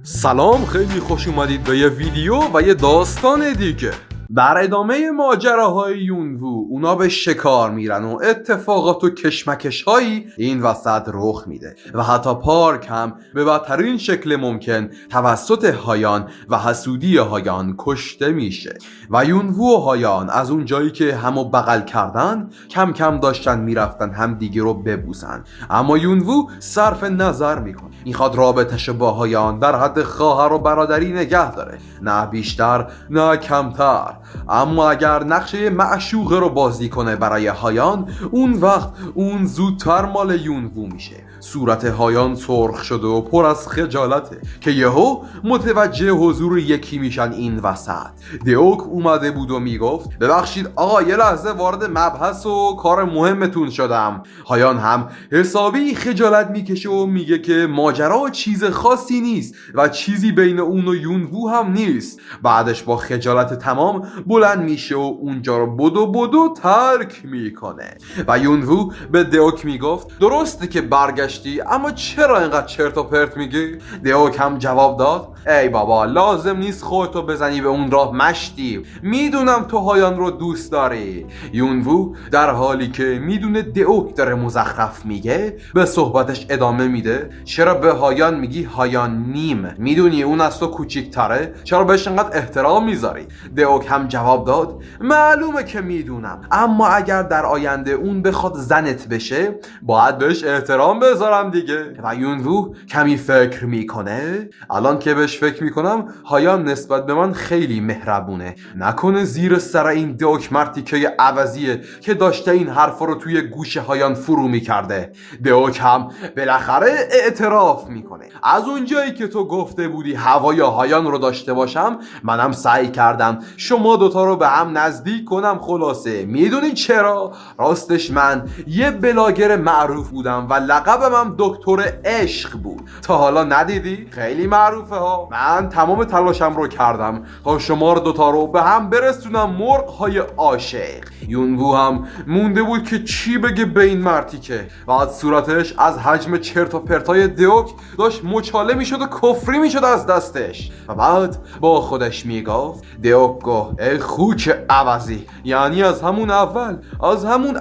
سلام، خیلی خوش اومدید به یه ویدیو و یه داستان دیگه. در ادامه ماجراهای یونوو اونا به شکار میرن و اتفاقات و کشمکش هایی این وسط رخ میده و حتی پارک هم به بدترین شکل ممکن توسط هایان و حسودی هایان کشته میشه و یونوو و هایان از اون جایی که همو بغل کردن کم کم داشتن میرفتن هم دیگه رو ببوسن، اما یونوو صرف نظر میکنه، میخواد رابطش با هایان در حد خواهر و برادری نگه داره، نه بیشتر نه کمتر. اما اگر نقشه معشوقه رو بازی کنه برای هایان، اون وقت اون زودتر مال یونوو میشه. صورت هایان سرخ شده و پر از خجالته که یهو متوجه حضور یکی میشن این وسط. دیوک اومده بود و میگفت ببخشید آقا، یه لحظه وارد مبحث و کار مهمتون شدم. هایان هم حسابی خجالت میکشه و میگه که ماجرا چیز خاصی نیست و چیزی بین اون و یونوو هم نیست. بعدش با خجالت تمام بلند میشه و اونجا رو بدو ترک میکنه و یونوو به دیوک میگفت درسته که برگشتی، اما چرا اینقدر چرت و پرت میگی؟ دیوک هم جواب داد ای بابا، لازم نیست خودتو بزنی به اون راه مشتی، میدونم تو هایان رو دوست داری. یونوو در حالی که میدونه دیوک داره مزخرف میگه به صحبتش ادامه میده چرا به هایان میگی هایان نیم؟ میدونی اون از تو کوچیک‌تره، چرا بهش انقدر احترام میذاری؟ دیوک هم جواب داد معلومه که میدونم، اما اگر در آینده اون بخواد زنت بشه باید بهش احترام بذارم دیگه. و یونوو کمی فکر میکنه. الان که بهش فکر میکنم هایان نسبت به من خیلی مهربونه، نکنه زیر سر این دیوک مرتیکه عوضیه که داشته این حرفا رو توی گوش هایان فرو میکرده. دیوک هم بالاخره اعتراف میکنه از اونجایی که تو گفته بودی هوای هایان رو داشته باشم، منم سعی کردم شما دوتا رو به هم نزدیک کنم. خلاصه میدونی چرا؟ راستش من یه بلاگر معروف بودم و لقبم هم دکتر عشق بود. تا حالا ندیدی؟ خیلی معروفه ها. من تمام تلاشم رو کردم تا شما رو دوتا رو به هم برسونم مرغ های عاشق. یونوو هم مونده بود که چی بگه به این مرتیکه و از صورتش از حجم چرت و پرتای دیوک داشت مچاله میشد و کفری میشد از دستش و بعد با خودش میگفت دیوک گفت ای خوک عوضی، یعنی از همون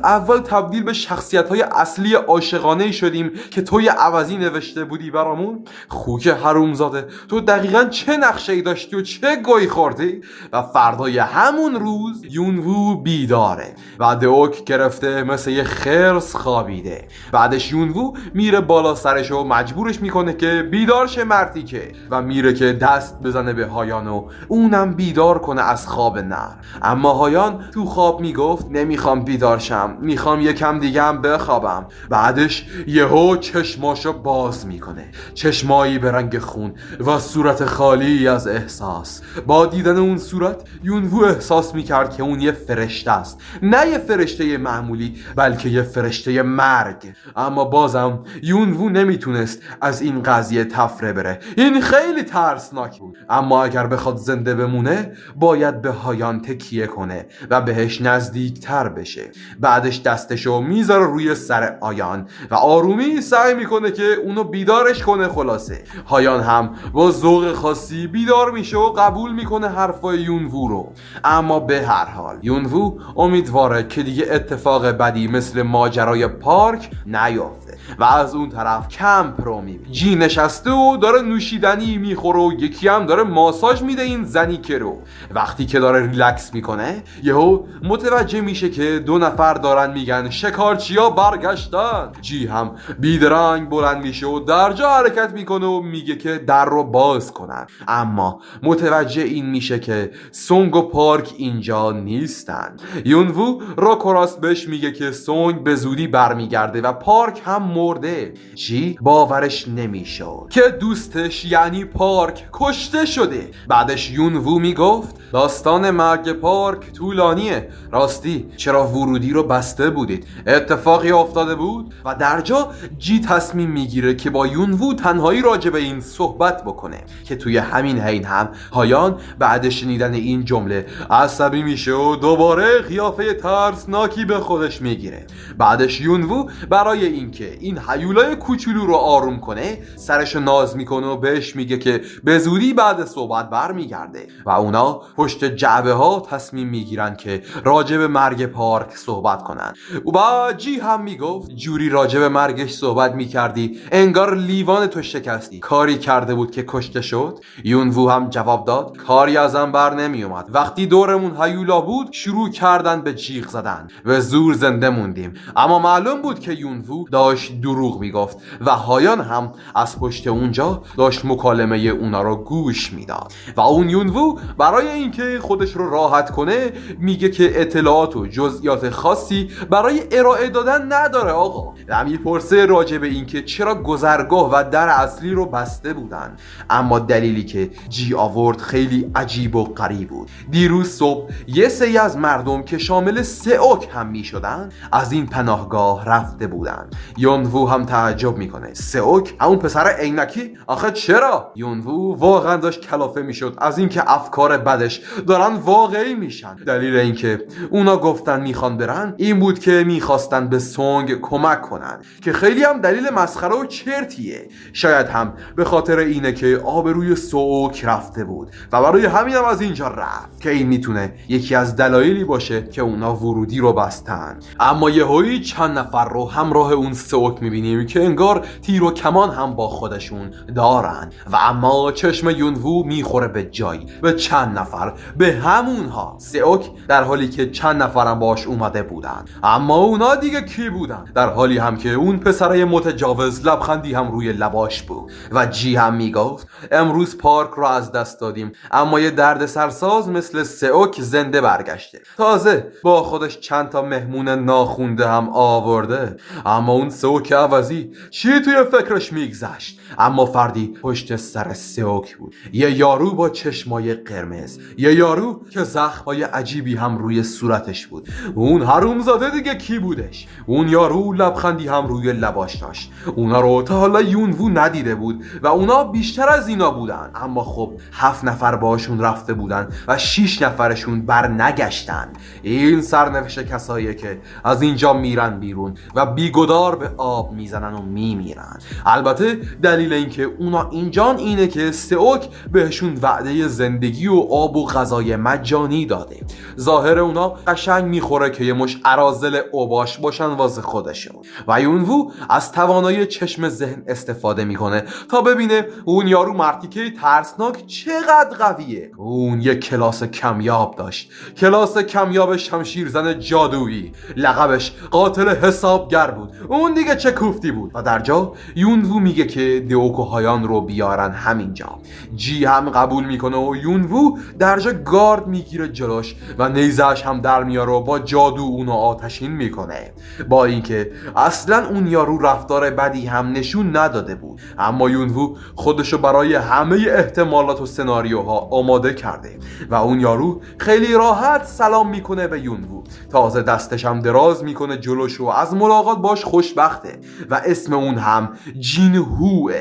اول تبدیل به شخصیت های اصلی عاشقانه شدیم که توی عوضی نوشته بودی برامون؟ خوک حرومزاده، تو دقیقاً چه نقشه‌ای داشتی و چه گوی خوردی؟ و فردای همون روز یونوو بیداره و دیوک گرفته مثل یه خرس خوابیده. بعدش یونوو میره بالا سرش و مجبورش میکنه که بیدار شه مرتیکه و میره که دست بزنه به هایان و اونم بیدار کنه از خواب نر. اما هایان تو خواب میگفت نمیخوام بیدار شم، میخوام یکم دیگه هم بخوابم. بعدش یهو چشماشو باز میکنه، چشمایی به رنگ خون و صورت خالی از احساس. با دیدن اون صورت یونوو احساس میکرد که اون یه فرشته است، نه یه فرشته معمولی بلکه یه فرشته مرگ. اما بازم یونوو نمیتونست از این قضیه تفره بره، این خیلی ترسناک بود. اما اگر بخواد زنده بمونه باید به هایان تکیه کنه و بهش نزدیک تر بشه. بعدش دستشو میذاره روی سر هایان و آرومی سعی میکنه که اونو بیدارش کنه. خلاصه هایان هم با ذوق خاصی بیدار میشه و قبول میکنه حرفای یونوو رو. اما به هر حال یونوو امیدواره که دیگه اتفاق بدی مثل ماجرای پارک نیفته و از اون طرف کمپ رو میبینه جی نشسته و داره نوشیدنی میخوره و یکی هم داره ماساژ میده این زنیکه رو. وقتی که داره ریلکس میکنه یهو متوجه میشه که دو نفر دارن میگن شکارچیا برگشتن. جی هم بیدرنگ بلند میشه و در جا حرکت میکنه و میگه که در رو باز کنن، اما متوجه این میشه که سونگ و پارک اینجا نیستن. یونوو راکوراست بهش میگه که سونگ به زودی برمیگرده و پارک هم مرده. جی باورش نمیشد که دوستش یعنی پارک کشته شده. بعدش یونوو میگفت داستان داستان مرگ پارک طولانیه. راستی چرا ورودی رو بسته بودید؟ اتفاقی افتاده بود و درجا جی تصمیم میگیره که با یونوو تنهایی راجع به این صحبت بکنه که توی همین حین هم هایان بعد شنیدن این جمله عصبی میشه و دوباره قیافه ترسناکی به خودش میگیره. بعدش یونوو برای اینکه این هیولای کوچولو رو آروم کنه سرش ناز میکنه و بهش میگه که به زودی بعد صحبت برمیگرده و اونا پشت جعبه ها تصمیم میگیرن که راجع به مرگ پارک صحبت کنن. و جی هم میگفت جوری راجع به مرگش صحبت میکردی انگار لیوان تو شکستی، کاری کرده بود که کشته شد. یونوو هم جواب داد کاری ازم بر نمیومد، وقتی دورمون هیولا بود شروع کردن به جیغ زدن و زور زنده موندیم. اما معلوم بود که یونوو داشت دروغ میگفت و هایان هم از پشت اونجا داشت مکالمه اونا رو گوش میداد و اون یونوو برای اینکه خودش رو راحت کنه میگه که اطلاعات و جزئیات خاصی برای ارائه دادن نداره. آقا و میپرسه راجع به اینکه چرا گذرگاه و در اصلی رو بسته بودن، اما دلیلی که جی آورد خیلی عجیب و غریب بود. دیروز صبح یه سری از مردم که شامل سئوک هم میشدن از این پناهگاه رفته بودن. یونوو هم تعجب میکنه سئوک همون پسر عینکی؟ آخه چرا؟ یونوو واقعا داشت کلافه میشد از اینکه افکار بدش دارن واقعی میشن. دلیل اینکه اونا گفتن میخوان برن این بود که میخواستن به سونگ کمک کنن که خیلی هم دلیل مسخره و چرتیه. شاید هم به خاطر اینه که آبروی سئوک رفته بود و برای همین هم از اینجا رفت که این میتونه یکی از دلایلی باشه که اونا ورودی رو بستن. اما یهویی چند نفر رو همراه اون سئوک میبینیم که انگار تیر و کمان هم با خودشون دارن و اما چشم یونوو میخوره به جایی، به چند نفر، به همونها. سئوک در حالی که چند نفرم باش اومده بودن، اما اونا دیگه کی بودن؟ در حالی هم که اون پسرای متجاوز لبخندی هم روی لباش بود و جی هم میگفت امروز پارک رو از دست دادیم اما یه درد سرساز مثل سئوک زنده برگشته، تازه با خودش چند تا مهمون ناخونده هم آورده. اما اون سئوک عوضی چی توی فکرش میگذشت؟ اما فردی پشت سر سئوک بود، یه یارو با چشمای قرمز، یه یارو که زخمای عجیبی هم روی صورتش بود. اون حرومزاده دیگه کی بودش؟ اون یارو لبخندی هم روی لباش داشت. اونا رو تا حالا یونوو ندیده بود و اونا بیشتر از اینا بودن، اما خب 7 نفر باشون رفته بودن و 6 نفرشون بر نگشتن. این سرنوشت کساییه که از اینجا میرن بیرون و بیگدار به آب میزنن و میمیرن. البته دلیل اینکه اونا اینجان اینه که سئوک بهشون وعده زندگی و آب و غذای مجانی داده. ظاهر اونا قشنگ میخوره که یه مش اراذل اوباش باشن واسه خودشون و یونوو از توانایی چشم ذهن استفاده میکنه تا ببینه اون یارو مرتیکه ترسناک چقدر قویه. اون یه کلاس کمیاب داشت، کلاس کمیاب شمشیرزن جادویی، لقبش قاتل حسابگر بود. اون دیگه چه کوفتی بود. و در جا یونوو میگه که دئوک و هایان رو بیارن همینجا. جی هم قبول میکنه و یونوو در جا گارد میگیره جلوش و نیزش هم در میاره و با جادو اونو آتشین میکنه. با اینکه اصلا اون یارو رفتار بدی هم نشون نداده بود، اما یونوو خودشو برای همه احتمالات و سناریوها آماده کرده و اون یارو خیلی راحت سلام میکنه به یونوو، تازه دستش هم دراز میکنه جلوش و از ملاقات باش خوشبخته و اسم اون هم جینهوه.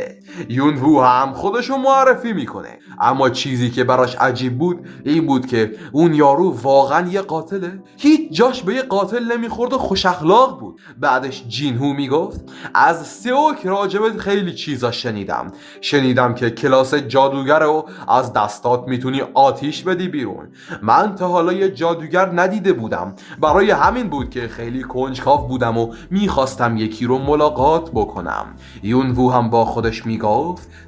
یونوو هم خودشو معرفی میکنه، اما چیزی که براش عجیب بود این بود که اون یارو واقعا یه قاتله. هیچ جاش به یه قاتل نمیخورد و خوش اخلاق بود. بعدش جینهو میگفت از سئوک راجبت خیلی چیزا شنیدم که کلاس جادوگر رو از دستات میتونی آتیش بدی بیرون. من تا حالا یه جادوگر ندیده بودم، برای همین بود که خیلی کنجکاو بودم و میخواستم یکی رو ملاقات بکنم. یونوو هم با خودش میگفت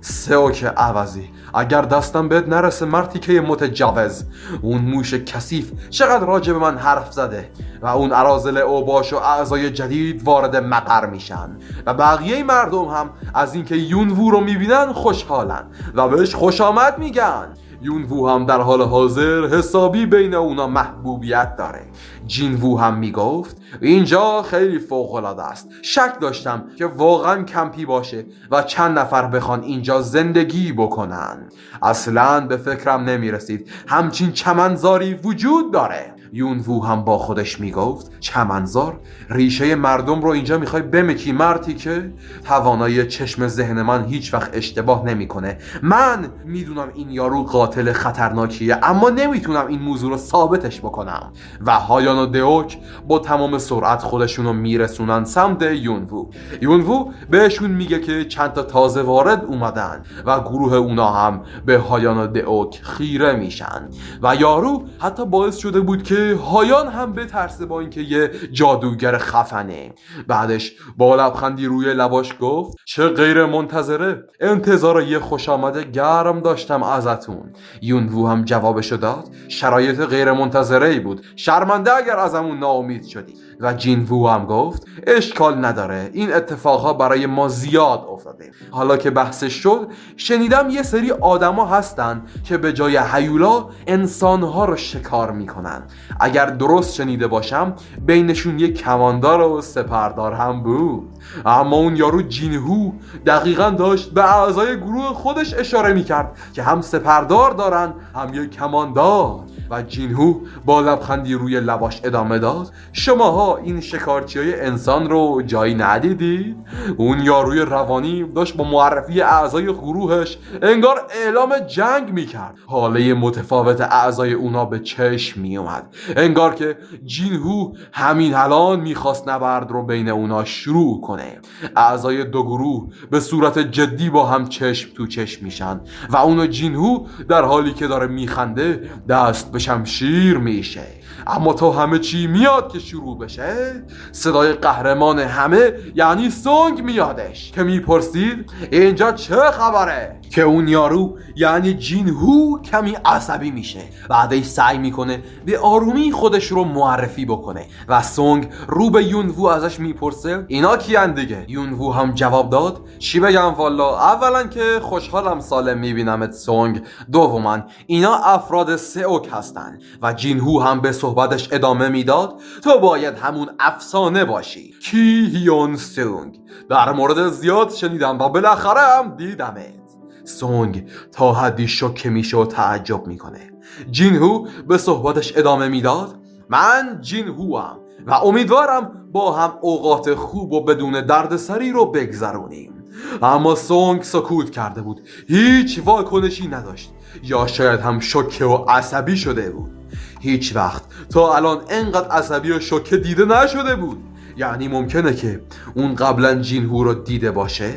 سئوک عوضی اگر دستم بهت نرسه مرتیکه متجاوز. اون موش کثیف چقدر راجع به من حرف زده و اون اراذل اوباش و اعضای جدید وارد مقر میشن و بقیه مردم هم از اینکه یونوو رو میبینن خوشحالن و بهش خوش آمد میگن. یونوو هم در حال حاضر حسابی بین اونا محبوبیت داره. جینوو هم میگفت اینجا خیلی فوق‌العاده است. شک داشتم که واقعا کمپی باشه و چند نفر بخوان اینجا زندگی بکنن. اصلاً به فکرم نمیرسید همچین چمنزاری وجود داره. یونوو هم با خودش میگفت چمنزار؟ ریشه مردم رو اینجا میخوای بمکی مرتی که؟ توانایی چشم ذهن من هیچ وقت اشتباه نمیکنه. من میدونم این یارو قاتل خطرناکیه، اما نمیتونم این موضوع رو ثابتش بکنم. و هایان و دئوک با تمام سرعت خودشونو میرسونن سمت یونوو. یونوو بهشون میگه که چند تا تازه وارد اومدن و گروه اونا هم به هایان و دئوک خیره میشن و یارو حتی باعث شده بود که هایان هم بترسه با اینکه یه جادوگر خفنه. بعدش با لبخندی روی لباش گفت چه غیر منتظره، انتظار یه خوش آمده گرم داشتم ازتون. یونوو هم جوابشو داد شرایط غیر منتظره‌ای بود، شرمنده اگر ازمون ناامید شدی. و جینوو هم گفت اشکال نداره، این اتفاقها برای ما زیاد افتاده. حالا که بحثش شد، شنیدم یه سری آدما هستن که به جای هیولا انسانها رو شکار میکنن. اگر درست شنیده باشم بینشون یه کماندار و سپردار هم بود. اما اون یارو جینوو دقیقاً داشت به اعضای گروه خودش اشاره میکرد که هم سپردار دارن هم یه کماندار. و جینوو با لبخندی روی لباش ادامه داد شماها این شکارچیای انسان رو جایی ندیدید؟ اون یاروی روانی داشت با معرفی اعضای گروهش انگار اعلام جنگ میکرد. حاله متفاوت اعضای اونا به چشم میومد، انگار که جینوو همین الان میخواست نبرد رو بین اونا شروع کنه. اعضای دو گروه به صورت جدی با هم چشم تو چشم میشن و اونو جینوو در حالی که داره میخنده دست به شمشیر میشه. اما تا همه چی میاد که شروع بشه، صدای قهرمان همه یعنی سونگ میادش که میپرسید اینجا چه خبره؟ که اون یارو یعنی جینوو کمی عصبی میشه. بعدش سعی میکنه به آرومی خودش رو معرفی بکنه و سونگ رو به یونوو ازش میپرسه اینا کیان دیگه؟ یونوو هم جواب داد چی بگم والا، اولا که خوشحالم سالم میبینمت سونگ، دوما اینا افراد سئوک هستن. و جینوو هم به صحبتش ادامه میداد تو باید همون افسانه باشی، کی هیون سونگ. در مورد زیاد شنیدم و بالاخره هم دیدمت. سونگ تا حدی شوکه میشه و تعجب میکنه. جینوو به صحبتش ادامه میداد من جینوو ام و امیدوارم با هم اوقات خوب و بدون دردسری رو بگذرونیم. اما سونگ سکوت کرده بود، هیچ واکنشی نداشت، یا شاید هم شوکه و عصبی شده بود. هیچ وقت تا الان انقدر عصبی و شوکه دیده نشده بود. یعنی ممکنه که اون قبلا جینوو رو دیده باشه،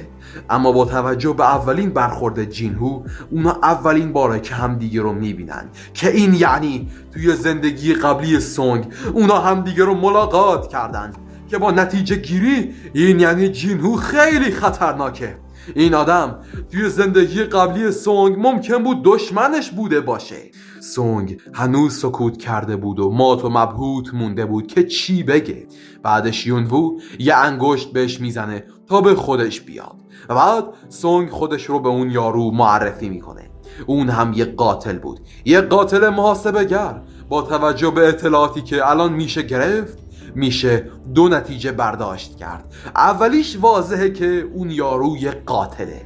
اما با توجه به اولین برخورد جینوو اونا اولین باره که همدیگه رو میبینن، که این یعنی توی زندگی قبلی سونگ اونا همدیگه رو ملاقات کردن، که با نتیجه گیری این یعنی جینوو خیلی خطرناکه. این آدم توی زندگی قبلی سونگ ممکن بود دشمنش بوده باشه. سونگ هنوز سکوت کرده بود و مات و مبهوت مونده بود که چی بگه. بعدش یونوو یه انگشت بهش میزنه تا به خودش بیاد و بعد سونگ خودش رو به اون یارو معرفی میکنه. اون هم یه قاتل بود، یه قاتل محاسبه گر. با توجه به اطلاعاتی که الان میشه گرفت، میشه دو نتیجه برداشت کرد. اولیش واضحه که اون یارو یه قاتله.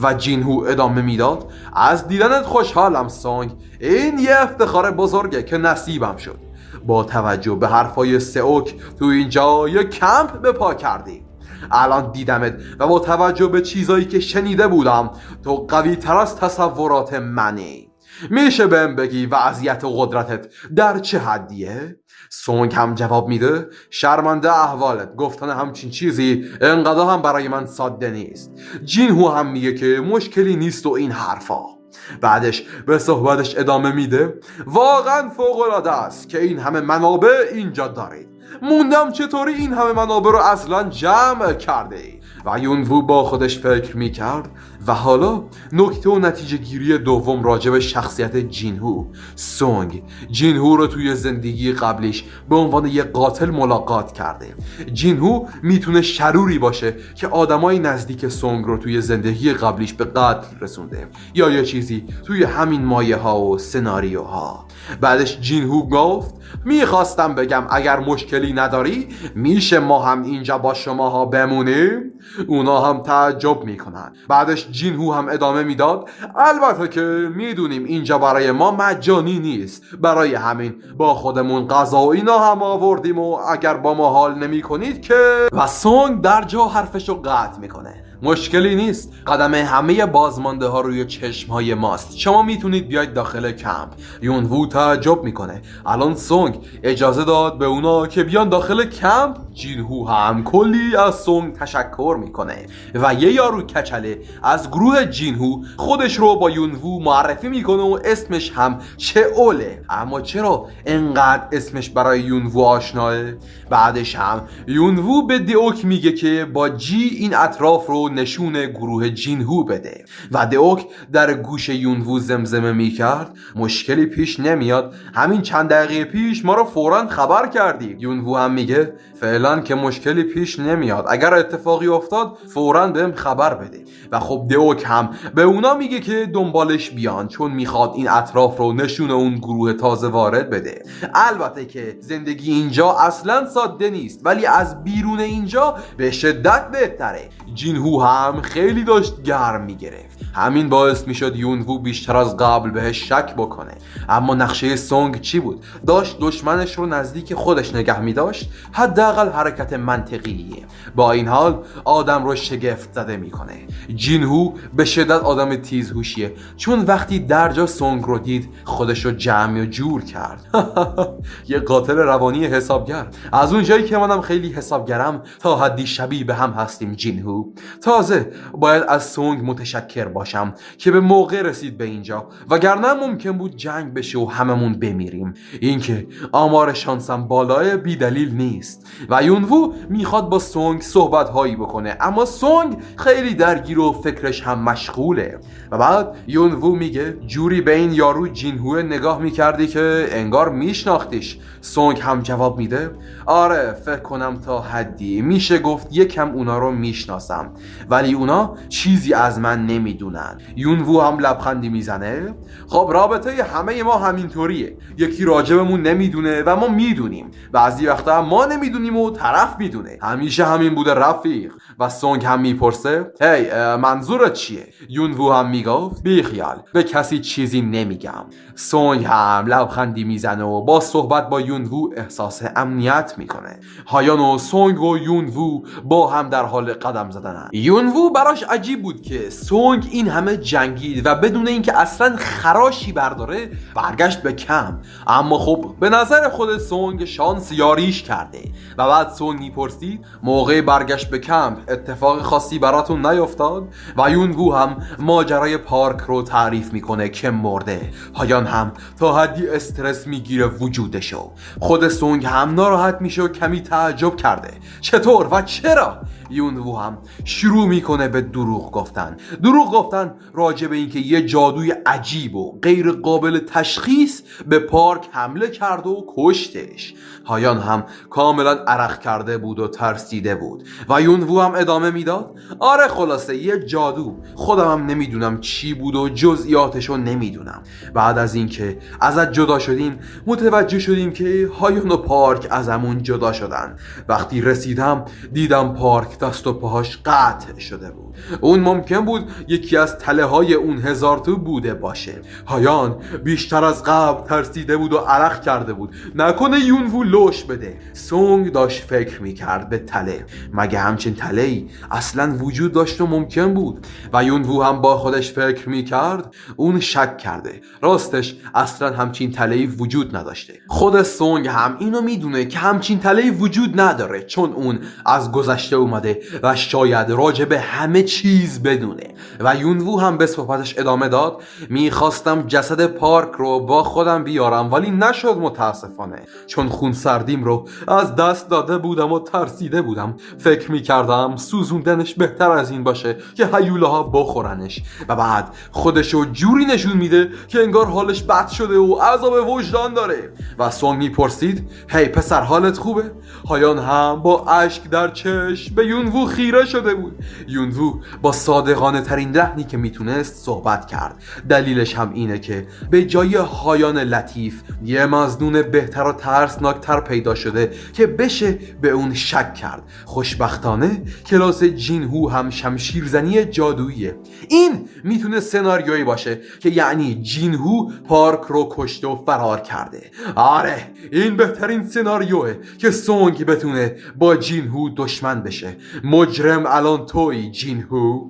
و جینوو ادامه میداد از دیدنت خوشحالم سونگ، این یه افتخار بزرگه که نصیبم شد. با توجه به حرفای سئوک تو اینجا یه کمپ به پا کردی. الان دیدمت و با توجه به چیزایی که شنیده بودم تو قوی تر از تصورات منی. میشه بهم بگی وضعیت و قدرتت در چه حدیه؟ سونگ هم جواب میده شرمنده احوالت، گفتن همچین چیزی انقدر هم برای من ساده نیست. جینوو هم میگه که مشکلی نیست و این حرفا. بعدش به صحبتش ادامه میده واقعا فوق‌العاده است که این همه منابع اینجا دارید. موندم چطوری این همه منابع رو اصلا جمع کرده ای؟ و یونوو با خودش فکر میکرد و حالا نکته و نتیجه گیری دوم راجع به شخصیت جینهو. سونگ جینهو رو توی زندگی قبلیش به عنوان یه قاتل ملاقات کرده. جینهو میتونه شروری باشه که آدمای نزدیک سونگ رو توی زندگی قبلیش به قتل رسونده یا یه چیزی توی همین مایه ها و سناریوها. بعدش جینهو گفت میخواستم بگم اگر مشکلی نداری میشه ما هم اینجا با شماها بمونیم؟ اونا هم تعجب میکنن. بعدش جینهو هم ادامه میداد البته که میدونیم اینجا برای ما مجانی نیست، برای همین با خودمون غذا و اینا هم آوردیم و اگر با ما حال نمی کنید که. و سونگ در جا حرفشو قطع میکنه. مشکلی نیست، قدم همه بازمانده ها روی چشم های ماست، شما میتونید بیاید داخل کمپ. یونوو تعجب میکنه. الان سونگ اجازه داد به اونا که بیان داخل کمپ؟ جینهو هم کلی از سونگ تشکر میکنه و یه یارو کچله از گروه جینهو خودش رو با یونوو معرفی میکنه و اسمش هم چئوله. اما چرا انقدر اسمش برای یونوو آشناه؟ بعدش هم یونوو به دیوک میگه که با جی این اطراف رو نشون گروه جینهو بده و دیوک در گوش یونوو زمزمه میکرد مشکلی پیش نمیاد، همین چند دقیقه پیش ما رو فوراً خبر کردی. یونوو هم میگه فعلا که مشکلی پیش نمیاد، اگر اتفاقی افتاد فوراً بهم خبر بده. و خب دیوک هم به اونا میگه که دنبالش بیان چون میخواد این اطراف رو نشون اون گروه تازه وارد بده. البته که زندگی اینجا اصلا ساده نیست ولی از بیرون اینجا به شدت بهتره. جینهو هم خیلی داشت گرم میگرفت، همین باعث میشد یونوو بیشتر از قبل بهش شک بکنه. اما نقشه سونگ چی بود؟ داشت دشمنش رو نزدیک خودش نگه میداشت، حداقل حرکت منطقیه. با این حال آدم رو شگفت زده میکنه. جینهو به شدت آدم تیزهوشیه چون وقتی درجا سونگ رو دید خودش رو جمع و جور کرد. یه قاتل روانی حسابگر. از اون جایی که منم خیلی حسابگرم تا حدی شبیه به هم هستیم جینهو. تازه باید از سونگ متشکر باشم که به موقع رسید به اینجا، وگرنه ممکن بود جنگ بشه و هممون بمیریم. اینکه آمار شانسم بالای بی دلیل نیست. و یونوو میخواد با سونگ صحبت هایی بکنه اما سونگ خیلی درگیر و فکرش هم مشغوله. و بعد یونوو میگه جوری به این یارو جینهو نگاه میکردی که انگار میشناختیش. سونگ هم جواب میده آره فکر کنم تا حدی میشه گفت یکم اونا رو میشناسم ولی اونا چیزی از من نمیدونن. یونوو هم لبخندی میزنه خب رابطه همه ما همینطوریه، یکی راجبمون نمیدونه و ما میدونیم، بعضی وقتا ما نمیدونیم و طرف میدونه، همیشه همین بوده رفیق. و سونگ هم میپرسه هی منظورت چیه؟ یونوو هم میگفت بی خیال به کسی چیزی نمیگم. سونگ هم لبخندی میزنه و با صحبت با یونوو احساس امنیت میکنه. هایان و سونگ و یونوو با هم در حال قدم زدنن. یونوو براش عجیب بود که سونگ این همه جنگید و بدون اینکه اصلا خراشی برداره برگشت به کمپ. اما خب به نظر خود سونگ شانس یاریش کرده. و بعد سونگ میپرسید موقع برگشت به کمپ اتفاق خاصی براتون نیفتاد؟ و یونوو هم ماجرای پارک رو تعریف میکنه که مرده. هایان هم تا حدی استرس میگیره وجودشو. خود سونگ هم ناراحت میشه و کمی تعجب کرده چطور و چرا؟ یونوو هم شروع میکنه به دروغ گفتن راجع به اینکه یه جادوی عجیب و غیر قابل تشخیص به پارک حمله کرد و کشتش. هایان هم کاملا عرق کرده بود و ترسیده بود و یونوو هم ادامه میداد آره خلاصه یه جادو، خودم هم نمیدونم چی بود و جزئیاتشو نمیدونم. بعد از اینکه ازت جدا شدیم متوجه شدیم که هایان و پارک ازمون جدا شدن. وقتی رسیدم دیدم پارک دست و پاهاش قطع شده بود. اون ممکن بود یکی از تله های اون 1000 تا بوده باشه. هایان بیشتر از قبل ترسیده بود و عرق کرده بود نکنه یونوو لوش بده. سونگ داشت فکر میکرد به تله، مگه همچین تله‌ای اصلا وجود داشت و ممکن بود؟ و یونوو هم با خودش فکر میکرد اون شک کرده، راستش اصلا همچین تله‌ای وجود نداشته. خود سونگ هم اینو میدونه که همچین تله‌ای وجود نداره چون اون از گذشته اومده و شاید راجع راجع به همه چیز بدونه. و یونوو هم به صحبتش ادامه داد: میخواستم جسد پارک رو با خودم بیارم ولی نشد متاسفانه، چون خونسردیم رو از دست داده بودم و ترسیده بودم. فکر میکردم سوزوندنش بهتر از این باشه که هیولاها بخورنش. و بعد خودشو جوری نشون میده که انگار حالش بد شده و عذاب وجدان داره. و سونگ میپرسید: هی پسر، حالت خوبه؟ هایان هم با اشک در چشم به یونوو خیره شده بود. یونوو با صادقانه ترین لحنی که میتونست صحبت کرد. دلیلش هم اینه که به جای هایان لطیف یه مظنون بهتر و ترسناکتر پیدا شده که بشه به اون شک کرد. خوشبختانه کلاس جینهو هم شمشیرزنی جادوییه. این میتونه سناریویی باشه که یعنی جینهو پارک رو کشته و فرار کرده. آره، این بهترین سناریوه که سونگ بتونه با جینهو دشمن بشه. مجرم الان تویی جینهو.